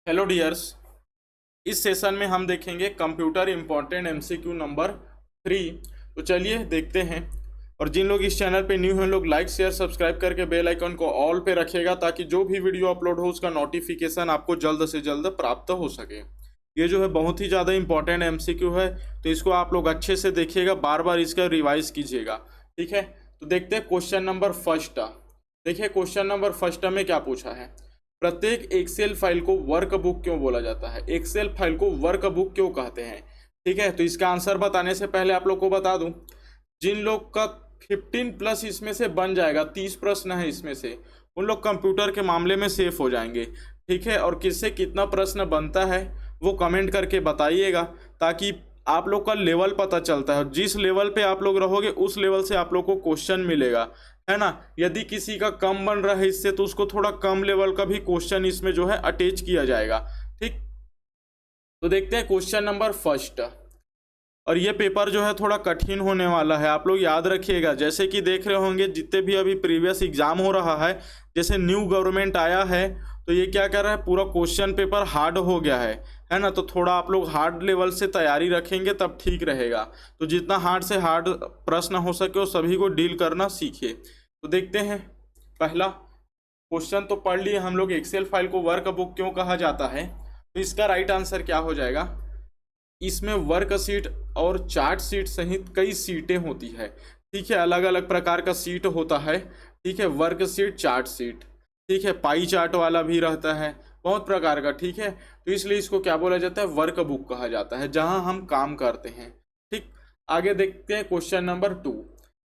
Hello dears. इस session में हम देखेंगे कंप्यूटर इम्पोर्टेंट एमसीक्यू नंबर 3। तो चलिए देखते हैं। और जिन लोग इस चैनल पे न्यू हैं लोग लाइक शेयर सब्सक्राइब करके बेल आइकन को ऑल पे रखिएगा ताकि जो भी वीडियो अपलोड हो उसका नोटिफिकेशन आपको जल्द से जल्द प्राप्त हो सके। ये जो है बहुत ही ज़्यादा इंपॉर्टेंट एमसीक्यू है, तो इसको आप लोग अच्छे से देखिएगा, बार बार इसका रिवाइज कीजिएगा। ठीक है, तो देखते हैं क्वेश्चन नंबर फर्स्ट। देखिए क्वेश्चन नंबर फर्स्ट में क्या पूछा है। प्रत्येक एक्सेल फाइल को वर्कबुक क्यों बोला जाता है? एक्सेल फाइल को वर्कबुक क्यों कहते हैं? ठीक है, तो इसका आंसर बताने से पहले आप लोग को बता दूं, जिन लोग का 15 प्लस इसमें से बन जाएगा, 30 प्रश्न है इसमें से, उन लोग कंप्यूटर के मामले में सेफ हो जाएंगे। ठीक है, और किससे कितना प्रश्न बनता है वो कमेंट करके बताइएगा ताकि आप लोग का लेवल पता चलता है। जिस लेवल पे आप लोग रहोगे उस लेवल से आप लोग को क्वेश्चन मिलेगा, है ना। यदि किसी का कम बन रहा है इससे तो उसको थोड़ा कम लेवल का भी क्वेश्चन इसमें जो है अटैच किया जाएगा। ठीक, तो देखते हैं क्वेश्चन नंबर फर्स्ट। और ये पेपर जो है थोड़ा कठिन होने वाला है, आप लोग याद रखिएगा। जैसे कि देख रहे होंगे जितने भी अभी प्रीवियस एग्जाम हो रहा है, जैसे न्यू गवर्नमेंट आया है तो ये क्या कर रहा है, पूरा क्वेश्चन पेपर हार्ड हो गया है ना। तो थोड़ा आप लोग हार्ड लेवल से तैयारी रखेंगे तब ठीक रहेगा। तो जितना हार्ड से हार्ड प्रश्न हो सके वो सभी को डील करना सीखिए। तो देखते हैं, पहला क्वेश्चन तो पढ़ लिए हम लोग, एक्सेल फाइल को वर्कबुक क्यों कहा जाता है। तो इसका राइट आंसर क्या हो जाएगा, इसमें वर्क सीट और चार्ट सीट सहित कई सीटें होती है। ठीक है, अलग अलग प्रकार का सीट होता है। ठीक है, वर्क सीट, चार्ट सीट, ठीक है, पाई चार्ट वाला भी रहता है, बहुत प्रकार का। ठीक है, तो इसलिए इसको क्या बोला जाता है, वर्क बुक कहा जाता है, जहां हम काम करते हैं। ठीक, आगे देखते हैं क्वेश्चन नंबर 2।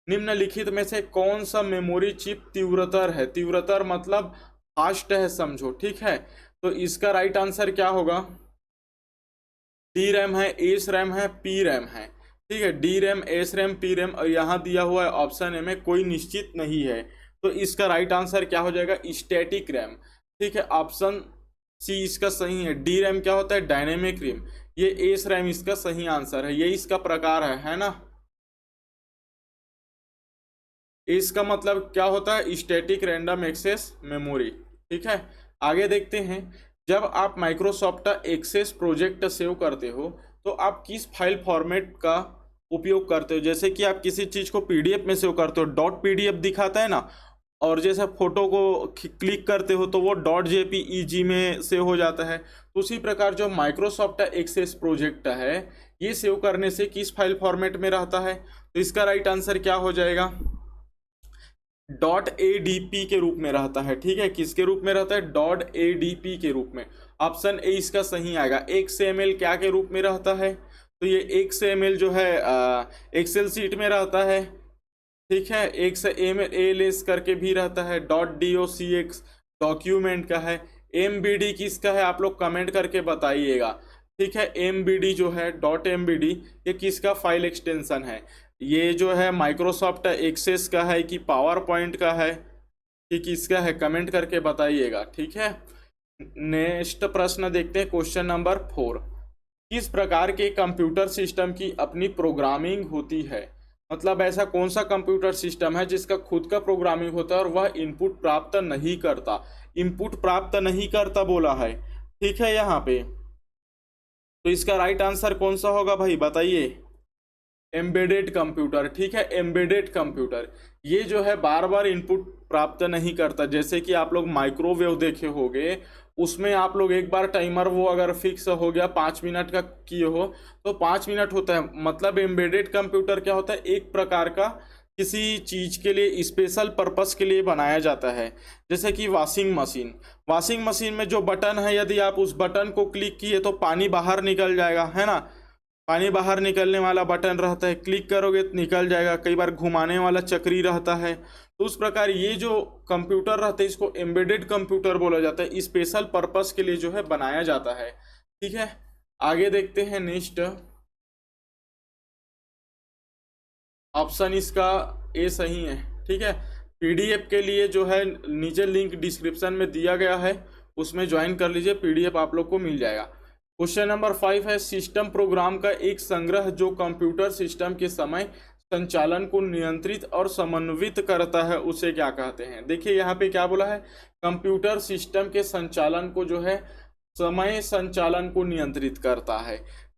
निम्नलिखित में से कौन सा मेमोरी चिप तीव्रतर है? तीव्रतर मतलब फास्ट है समझो। ठीक है, तो इसका राइट आंसर क्या होगा, डी रैम है, एस रैम है, पी रैम है। ठीक है, D RAM, S RAM, P RAM, और यहाँ दिया हुआ है ऑप्शन ए में कोई निश्चित नहीं है। तो इसका राइट आंसर क्या हो जाएगा, स्टैटिक रैम। ठीक है, ऑप्शन सी इसका सही है। डी रैम क्या होता है, डायनेमिक रैम। ये एस रैम इसका सही आंसर है, ये इसका प्रकार है ना। इसका मतलब क्या होता है, स्टैटिक रैंडम एक्सेस मेमोरी। ठीक है, आगे देखते हैं। जब आप माइक्रोसॉफ्ट एक्सेस प्रोजेक्ट सेव करते हो तो आप किस फाइल फॉर्मेट का उपयोग करते हो? जैसे कि आप किसी चीज़ को पीडीएफ में सेव करते हो, डॉट पीडीएफ दिखाता है ना, और जैसे फोटो को क्लिक करते हो तो वो डॉट जेपीईजी में सेव हो जाता है। तो उसी प्रकार जो माइक्रोसॉफ्ट एक्सेस प्रोजेक्ट है ये सेव करने से किस फाइल फॉर्मेट में रहता है? तो इसका राइट आंसर क्या हो जाएगा, डॉट एडीपी के रूप में रहता है। ठीक है, किसके रूप में रहता है, डॉट एडीपी के रूप में। ऑप्शन ए इसका सही आएगा। XML क्या के रूप में रहता है, तो ये XML जो है एक्सेल सीट में रहता है। ठीक है, XML करके भी रहता है। .docx डॉक्यूमेंट का है। MBD किसका है, आप लोग कमेंट करके बताइएगा। ठीक है, MBD जो है .mbd ये किसका फाइल एक्सटेंशन है? ये जो है माइक्रोसॉफ्ट एक्सेस का है कि पावर पॉइंट का है कि किसका है, कमेंट करके बताइएगा। ठीक है, नेक्स्ट प्रश्न देखते हैं, क्वेश्चन नंबर 4। किस प्रकार के कंप्यूटर सिस्टम की अपनी प्रोग्रामिंग होती है? मतलब ऐसा कौन सा कंप्यूटर सिस्टम है जिसका खुद का प्रोग्रामिंग होता है और वह इनपुट प्राप्त नहीं करता? इनपुट प्राप्त नहीं करता बोला है। ठीक है, यहाँ पे तो इसका राइट आंसर कौन सा होगा भाई बताइए, एम्बेडेड कंप्यूटर। ठीक है, एम्बेडेड कंप्यूटर ये जो है बार बार इनपुट प्राप्त नहीं करता। जैसे कि आप लोग माइक्रोवेव देखे होंगे, उसमें आप लोग एक बार टाइमर वो अगर फिक्स हो गया 5 मिनट का किए हो तो 5 मिनट होता है। मतलब एम्बेडेड कंप्यूटर क्या होता है, एक प्रकार का किसी चीज़ के लिए स्पेशल पर्पस के लिए बनाया जाता है। जैसे कि वॉशिंग मशीन में जो बटन है, यदि आप उस बटन को क्लिक किए तो पानी बाहर निकल जाएगा, है ना। पानी बाहर निकलने वाला बटन रहता है, क्लिक करोगे तो निकल जाएगा। कई बार घुमाने वाला चक्री रहता है। तो उस प्रकार ये जो कंप्यूटर रहता है इसको एम्बेडेड कंप्यूटर बोला जाता है, स्पेशल पर्पस के लिए जो है बनाया जाता है। ठीक है, आगे देखते हैं नेक्स्ट। ऑप्शन इसका ए सही है। ठीक है, पीडीएफ के लिए जो है नीचे लिंक डिस्क्रिप्शन में दिया गया है, उसमें ज्वाइन कर लीजिए, पीडीएफ आप लोग को मिल जाएगा। क्वेश्चन नंबर 5 है, सिस्टम प्रोग्राम का एक संग्रह जो कंप्यूटर सिस्टम के समय संचालन को नियंत्रित और समन्वित करता है उसे क्या कहते हैं? देखिए यहाँ पे क्या बोला है, कंप्यूटर सिस्टम के संचालन को जो है समय संचालन को नियंत्रित करता है।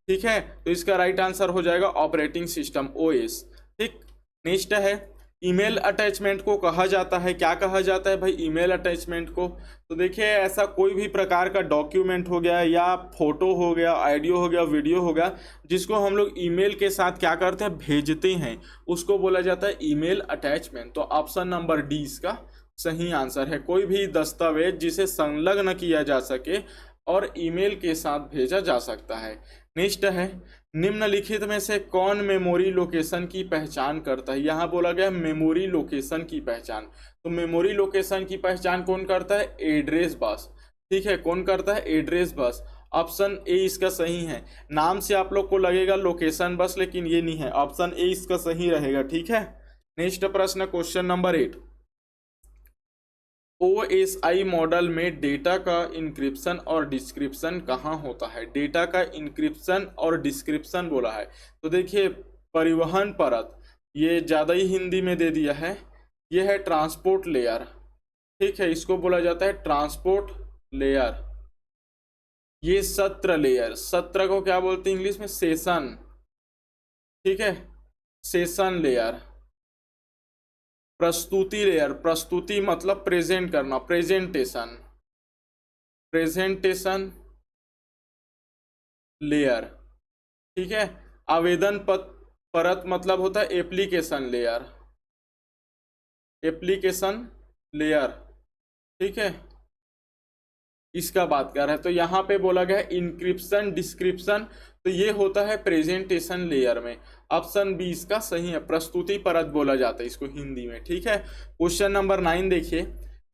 ठीक है, तो इसका राइट आंसर हो जाएगा ऑपरेटिंग सिस्टम, ओएस। ठीक, नेक्स्ट है ईमेल अटैचमेंट को कहा जाता है, क्या कहा जाता है भाई ईमेल अटैचमेंट को? तो देखिए ऐसा कोई भी प्रकार का डॉक्यूमेंट हो गया या फोटो हो गया, ऑडियो हो गया, वीडियो हो गया, जिसको हम लोग ईमेल के साथ क्या करते हैं, भेजते हैं, उसको बोला जाता है ईमेल अटैचमेंट। तो ऑप्शन नंबर डी इसका सही आंसर है। कोई भी दस्तावेज जिसे संलग्न किया जा सके और ईमेल के साथ भेजा जा सकता है। नेक्स्ट है निम्नलिखित में से कौन मेमोरी लोकेशन की पहचान करता है? यहाँ बोला गया मेमोरी लोकेशन की पहचान। तो मेमोरी लोकेशन की पहचान कौन करता है? Address bus. ठीक है, कौन करता है? Address bus. ऑप्शन ए इसका सही है। नाम से आप लोग को लगेगा लोकेशन बस, लेकिन ये नहीं है, ऑप्शन ए इसका सही रहेगा। ठीक है, नेक्स्ट प्रश्न क्वेश्चन नंबर 8। OSI मॉडल में डेटा का इंक्रिप्शन और डिस्क्रिप्शन कहाँ होता है? डेटा का इंक्रिप्शन और डिस्क्रिप्शन बोला है, तो देखिए परिवहन परत, ये ज़्यादा ही हिंदी में दे दिया है, ये है ट्रांसपोर्ट लेयर। ठीक है, इसको बोला जाता है ट्रांसपोर्ट लेयर। ये सत्र लेयर, सत्र को क्या बोलते हैं इंग्लिश में? सेशन। ठीक है, सेशन लेयर। प्रस्तुति लेयर, प्रस्तुति मतलब प्रेजेंट करना, प्रेजेंटेशन, प्रेजेंटेशन लेयर। ठीक है, आवेदन परत मतलब होता है एप्लीकेशन लेयर, एप्लीकेशन लेयर। ठीक है, इसका बात कर रहा है। तो यहाँ पे बोला गया इंक्रिप्शन डिस्क्रिप्शन, तो ये होता है प्रेजेंटेशन लेयर में। ऑप्शन बी इसका सही है, प्रस्तुति परत बोला जाता है इसको हिंदी में। ठीक है, क्वेश्चन नंबर 9 देखिए,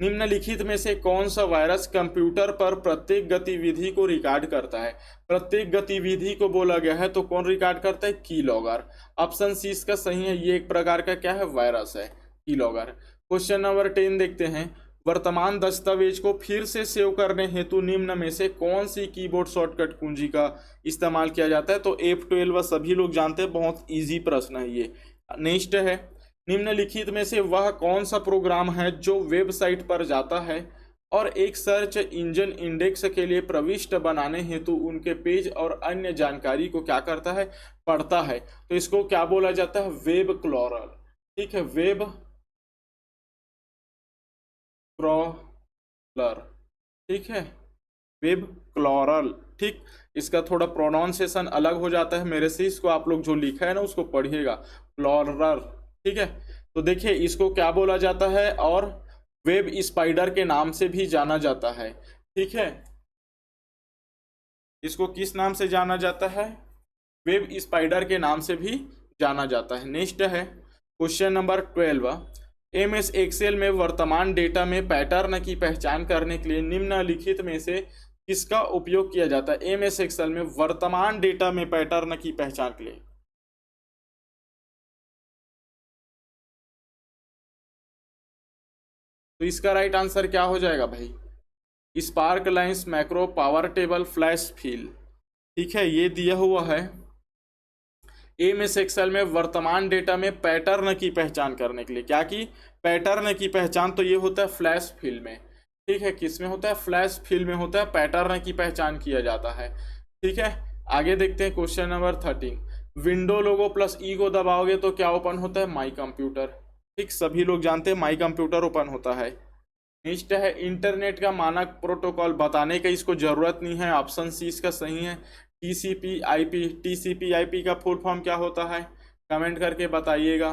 निम्नलिखित में से कौन सा वायरस कंप्यूटर पर प्रत्येक गतिविधि को रिकॉर्ड करता है? प्रत्येक गतिविधि को बोला गया है, तो कौन रिकॉर्ड करता है? कीलॉगर। ऑप्शन सी इसका सही है, ये एक प्रकार का क्या है? वायरस है, कीलॉगर। क्वेश्चन नंबर 10 देखते हैं, वर्तमान दस्तावेज को फिर से सेव करने हेतु निम्न में से कौन सी कीबोर्ड शॉर्टकट कुंजी का इस्तेमाल किया जाता है? तो F12 सभी लोग जानते हैं, बहुत इजी प्रश्न है ये। नेक्स्ट है निम्नलिखित में से वह कौन सा प्रोग्राम है जो वेबसाइट पर जाता है और एक सर्च इंजन इंडेक्स के लिए प्रविष्ट बनाने हेतु उनके पेज और अन्य जानकारी को क्या करता है? पढ़ता है। तो इसको क्या बोला जाता है? Web crawler. ठीक है, वेब क्रॉलर। ठीक है, वेब क्रॉलर। ठीक, इसका थोड़ा प्रोनाउंसिएशन अलग हो जाता है मेरे से, इसको आप लोग जो लिखा है ना उसको पढ़िएगा, क्रॉलर। ठीक है, तो देखिए इसको क्या बोला जाता है, और वेब स्पाइडर के नाम से भी जाना जाता है। ठीक है, इसको किस नाम से जाना जाता है? वेब स्पाइडर के नाम से भी जाना जाता है। नेक्स्ट है क्वेश्चन नंबर 12। MS एक्सेल में वर्तमान डेटा में पैटर्न की पहचान करने के लिए निम्नलिखित में से किसका उपयोग किया जाता है? MS एक्सेल में वर्तमान डेटा में पैटर्न की पहचान के लिए तो इसका राइट आंसर क्या हो जाएगा भाई? Spark lines, macro, power table, flash fill. ठीक है, ये दिया हुआ है MS एक्सेल में वर्तमान डेटा में पैटर्न की पहचान करने के लिए। क्या की पैटर्न की पहचान? तो ये होता है फ्लैश फिल में। ठीक है, किस में होता है? फ्लैश फिल में होता है, पैटर्न की पहचान किया जाता है। ठीक है, आगे देखते हैं क्वेश्चन नंबर 13। विंडो लोगो प्लस ई को दबाओगे तो क्या ओपन होता है? My computer. ठीक, सभी लोग जानते हैं माई कंप्यूटर ओपन होता है। नेक्स्ट है इंटरनेट का मानक प्रोटोकॉल, बताने का इसको जरूरत नहीं है, ऑप्शन सी इसका सही है, TCP/IP। TCP/IP का फुल फॉर्म क्या होता है? कमेंट करके बताइएगा।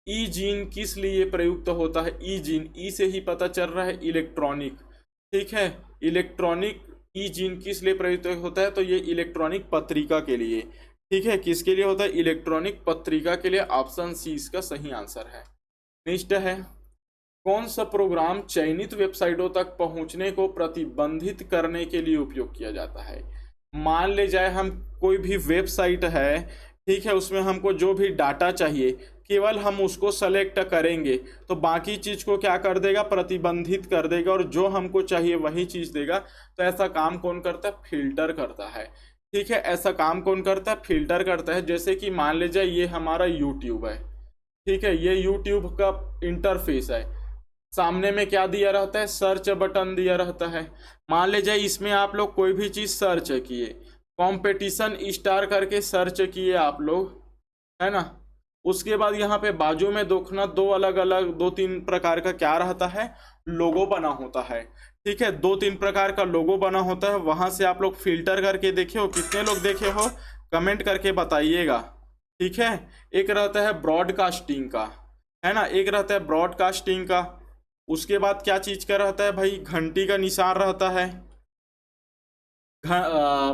ई जीन किस लिए प्रयुक्त होता है? ई जीन, ई से ही पता चल रहा है, इलेक्ट्रॉनिक। ठीक है, इलेक्ट्रॉनिक ई जीन किस लिए प्रयुक्त होता है? तो ये इलेक्ट्रॉनिक पत्रिका के लिए। ठीक है, किसके लिए होता है? इलेक्ट्रॉनिक पत्रिका के लिए। ऑप्शन सी इसका सही आंसर है। नेक्स्ट है कौन सा प्रोग्राम चयनित वेबसाइटों तक पहुंचने को प्रतिबंधित करने के लिए उपयोग किया जाता है? मान ले जाए हम कोई भी वेबसाइट है, ठीक है, उसमें हमको जो भी डाटा चाहिए केवल हम उसको सेलेक्ट करेंगे तो बाकी चीज़ को क्या कर देगा? प्रतिबंधित कर देगा, और जो हमको चाहिए वही चीज़ देगा। तो ऐसा काम कौन करता है? फिल्टर करता है। ठीक है, ऐसा काम कौन करता है? फिल्टर करता है। जैसे कि मान लीजिए ये हमारा यूट्यूब है, ठीक है, ये यूट्यूब का इंटरफेस है, सामने में क्या दिया रहता है, सर्च बटन दिया रहता है। मान लीजिए इसमें आप लोग कोई भी चीज़ सर्च किए, कंपटीशन स्टार करके सर्च किए आप लोग, है ना। उसके बाद यहाँ पे बाजू में देखना दो अलग अलग 2-3 प्रकार का क्या रहता है, लोगो बना होता है। ठीक है, 2-3 प्रकार का लोगो बना होता है, वहां से आप लोग फिल्टर करके देखे हो, कितने लोग देखे हो कमेंट करके बताइएगा। ठीक है, एक रहता है ब्रॉडकास्टिंग का, है ना, एक रहता है ब्रॉडकास्टिंग का। उसके बाद क्या चीज का रहता है भाई, घंटी का निशान रहता है,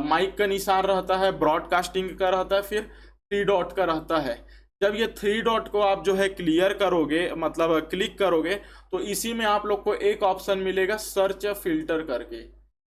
माइक का निशान रहता है, ब्रॉडकास्टिंग का रहता है, फिर 3 डॉट का रहता है। जब ये 3 डॉट को आप जो है क्लियर करोगे, मतलब क्लिक करोगे, तो इसी में आप लोग को एक ऑप्शन मिलेगा सर्च फिल्टर करके,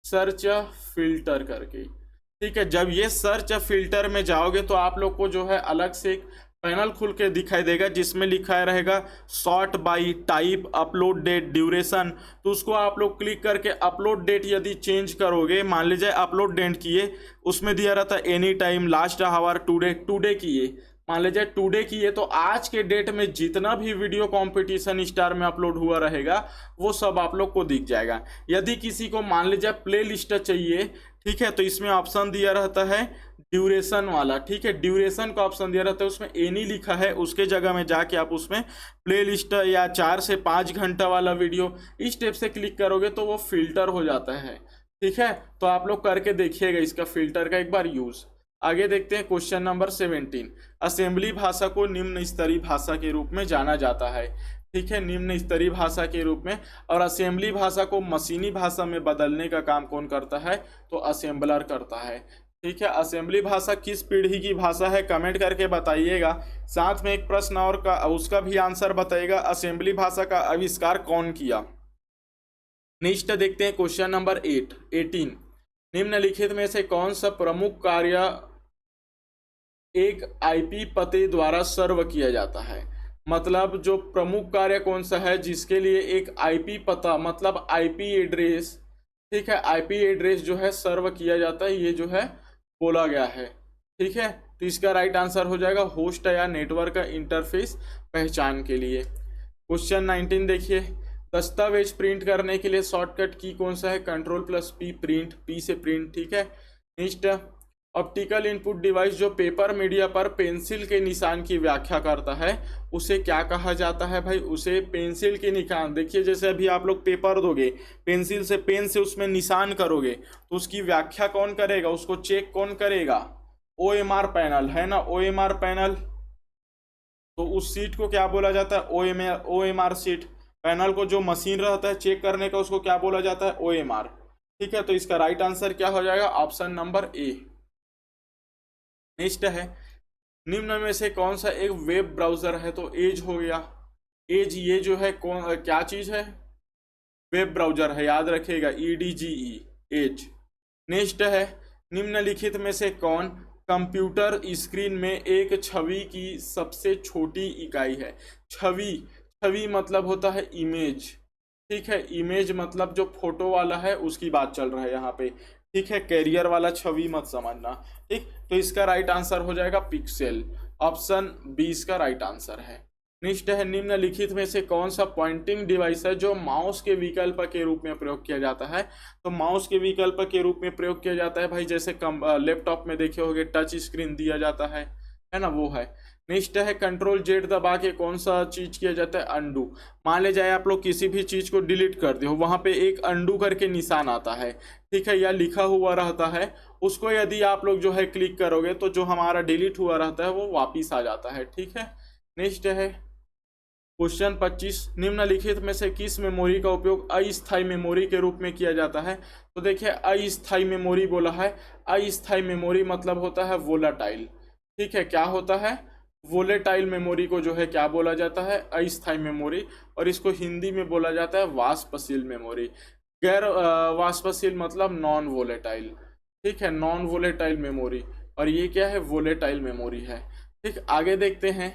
सर्च फिल्टर करके। ठीक है, जब ये सर्च फिल्टर में जाओगे तो आप लोग को जो है अलग से एक पैनल खुल के दिखाई देगा, जिसमें लिखा रहेगा sort by type, upload date, duration. तो उसको आप लोग क्लिक करके अपलोड डेट यदि चेंज करोगे, मान लीजिए अपलोड डेट किए, उसमें दिया रहता है any time, last hour, today किए, मान लीजिए टुडे किए, तो आज के डेट में जितना भी वीडियो कंपटीशन स्टार में अपलोड हुआ रहेगा वो सब आप लोग को दिख जाएगा। यदि किसी को मान लीजिए प्ले लिस्ट चाहिए, ठीक है, तो इसमें ऑप्शन दिया रहता है ड्यूरेशन वाला। ठीक है, ड्यूरेशन का ऑप्शन दिया रहता है, उसमें एनी लिखा है, उसके जगह में जाके आप उसमें प्ले लिस्ट या 4 से 5 घंटा वाला वीडियो इस स्टेप से क्लिक करोगे तो वो फिल्टर हो जाता है। ठीक है, तो आप लोग करके देखिएगा इसका फिल्टर का एक बार यूज। आगे देखते हैं क्वेश्चन नंबर 17। असेंबली भाषा को निम्न स्तरीय भाषा के रूप में जाना जाता है। ठीक है, निम्न स्तरीय भाषा के रूप में। और असेंबली भाषा को मशीनी भाषा में बदलने का काम कौन करता है, तो असेंबलर करता है। ठीक है, असेंबली भाषा किस पीढ़ी की भाषा है, कमेंट करके बताइएगा। साथ में एक प्रश्न और का उसका भी आंसर बताइएगा, असेंबली भाषा का आविष्कार कौन किया। नेक्स्ट देखते हैं क्वेश्चन नंबर 18। निम्नलिखित में से कौन सा प्रमुख कार्य एक आईपी पते द्वारा सर्व किया जाता है। मतलब जो प्रमुख कार्य कौन सा है जिसके लिए एक आईपी पता, मतलब आईपी एड्रेस, ठीक है, आईपी एड्रेस जो है सर्व किया जाता है, ये जो है बोला गया है। ठीक है, तो इसका राइट आंसर हो जाएगा होस्ट या नेटवर्क इंटरफेस पहचान के लिए। क्वेश्चन 19 देखिए, दस्तावेज प्रिंट करने के लिए शॉर्टकट की कौन सा है, Ctrl+P प्रिंट, पी से प्रिंट। ठीक है, नेक्स्ट ऑप्टिकल इनपुट डिवाइस जो पेपर मीडिया पर पेंसिल के निशान की व्याख्या करता है उसे क्या कहा जाता है भाई, उसे पेंसिल के निशान। देखिए जैसे अभी आप लोग पेपर दोगे, पेंसिल से पेन से उसमें निशान करोगे, तो उसकी व्याख्या कौन करेगा, उसको चेक कौन करेगा, OMR पैनल, है ना, OMR पैनल। तो उस सीट को क्या बोला जाता है, OMR सीट। पैनल को जो मशीन रहता है चेक करने का उसको क्या बोला जाता है, OMR। ठीक है, तो इसका राइट आंसर क्या हो जाएगा, ऑप्शन नंबर ए। नेक्स्ट है, निम्न में से कौन सा एक वेब ब्राउजर है, तो एज हो गया। एज ये जो है कौन क्या चीज है, वेब ब्राउजर है, याद रखिएगा, EDGE, एज। नेक्स्ट है, निम्नलिखित में से कौन कंप्यूटर स्क्रीन में एक छवि की सबसे छोटी इकाई है। छवि मतलब होता है इमेज। ठीक है, इमेज मतलब जो फोटो वाला है उसकी बात चल रहा है यहाँ पे। ठीक है, कैरियर वाला छवि मत समझना। ठीक, तो इसका राइट आंसर हो जाएगा पिक्सेल, ऑप्शन 20 का राइट आंसर है। नेक्स्ट है, निम्नलिखित में से कौन सा पॉइंटिंग डिवाइस है जो माउस के विकल्प के रूप में प्रयोग किया जाता है। तो माउस के विकल्प के रूप में प्रयोग किया जाता है भाई, जैसे लैपटॉप में देखे होंगे टच स्क्रीन दिया जाता है ना, वो है। नेक्स्ट है, Ctrl+Z दबा के कौन सा चीज किया जाता है, अंडू। मान ले जाए आप लोग किसी भी चीज को डिलीट कर दे हो, वहां पे एक अंडू करके निशान आता है, ठीक है, या लिखा हुआ रहता है, उसको यदि आप लोग जो है क्लिक करोगे तो जो हमारा डिलीट हुआ रहता है वो वापिस आ जाता है। ठीक है, नेक्स्ट है क्वेश्चन 25, निम्नलिखित में से किस मेमोरी का उपयोग अस्थायी मेमोरी के रूप में किया जाता है। तो देखिए अस्थायी मेमोरी बोला है, अस्थायी मेमोरी मतलब होता है वोलाटाइल। ठीक है, क्या होता है, वोलेटाइल मेमोरी को जो है क्या बोला जाता है, अस्थायी मेमोरी, और इसको हिंदी में बोला जाता है वाष्पशील मेमोरी। गैर वाष्पशील मतलब नॉन वोलेटाइल। ठीक है, नॉन वोलेटाइल मेमोरी, और ये क्या है, वोलेटाइल मेमोरी है। ठीक, आगे देखते हैं,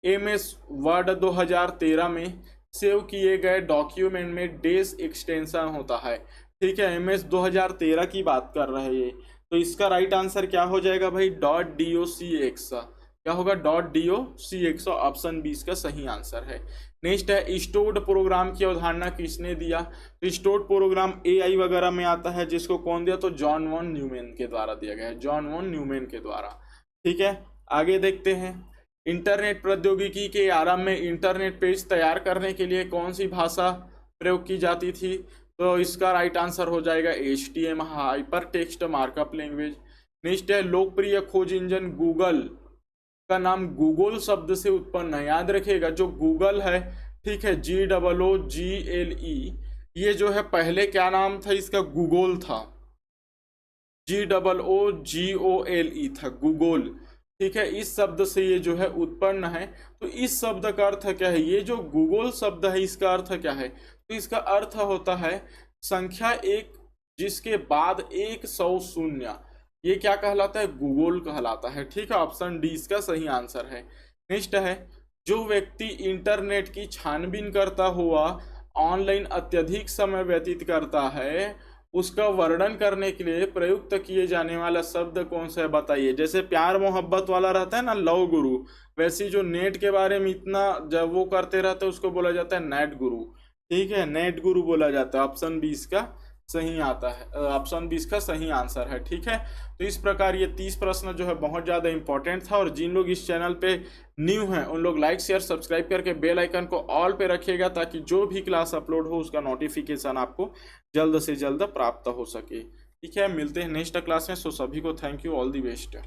MS वर्ड 2013 में सेव किए गए डॉक्यूमेंट में डेस एक्सटेंशन होता है। ठीक है, MS 2013 की बात कर रहे हैं ये, तो इसका राइट आंसर क्या हो जाएगा भाई, .docx। क्या होगा, .docx, ऑप्शन 20 का सही आंसर है। नेक्स्ट है स्टोर्ड प्रोग्राम की अवधारणा किसने दिया? तो स्टोर्ड प्रोग्राम एआई वगैरह में आता है, जिसको कौन दिया? तो जॉन वॉन न्यूमैन के द्वारा दिया गया है, जॉन वॉन न्यूमैन के द्वारा। ठीक है, आगे देखते हैं। इंटरनेट प्रौद्योगिकी के आरंभ में इंटरनेट पेज तैयार करने के लिए कौन सी भाषा प्रयोग की जाती थी? तो इसका राइट आंसर हो जाएगा HTML, hyper text markup language. Next है लोकप्रिय खोज इंजन गूगल का नाम गूगल शब्द से उत्पन्न है। याद रखिएगा जो गूगल है, ठीक है, GOOGLE, ये जो है पहले क्या नाम था इसका? गूगल था, GOOGLE था, गूगल। ठीक है, इस शब्द से ये जो है उत्पन्न है। तो इस शब्द का अर्थ क्या है? ये जो गूगल शब्द है इसका अर्थ क्या है? तो इसका अर्थ होता है संख्या 1 जिसके बाद 100 शून्य, ये क्या कहलाता है? गूगल कहलाता है। ठीक है, ऑप्शन डी इसका सही आंसर है। नेक्स्ट है जो व्यक्ति इंटरनेट की छानबीन करता हुआ ऑनलाइन अत्यधिक समय व्यतीत करता है, उसका वर्णन करने के लिए प्रयुक्त किए जाने वाला शब्द कौन सा है? बताइए। जैसे प्यार मोहब्बत वाला रहता है ना, लव गुरु, वैसे जो नेट के बारे में इतना जब वो करते रहते हैं उसको बोला जाता है नेट गुरु। ठीक है, नेट गुरु बोला जाता है। ऑप्शन 20 का सही आता है, ऑप्शन 20 का सही आंसर है। ठीक है, तो इस प्रकार ये 30 प्रश्न जो है बहुत ज़्यादा इंपॉर्टेंट था। और जिन लोग इस चैनल पे न्यू हैं उन लोग लाइक शेयर सब्सक्राइब करके बेल आइकन को ऑल पे रखिएगा, ताकि जो भी क्लास अपलोड हो उसका नोटिफिकेशन आपको जल्द से जल्द प्राप्त हो सके। ठीक है, मिलते हैं नेक्स्ट क्लास में। सो सभी को thank you, all the best.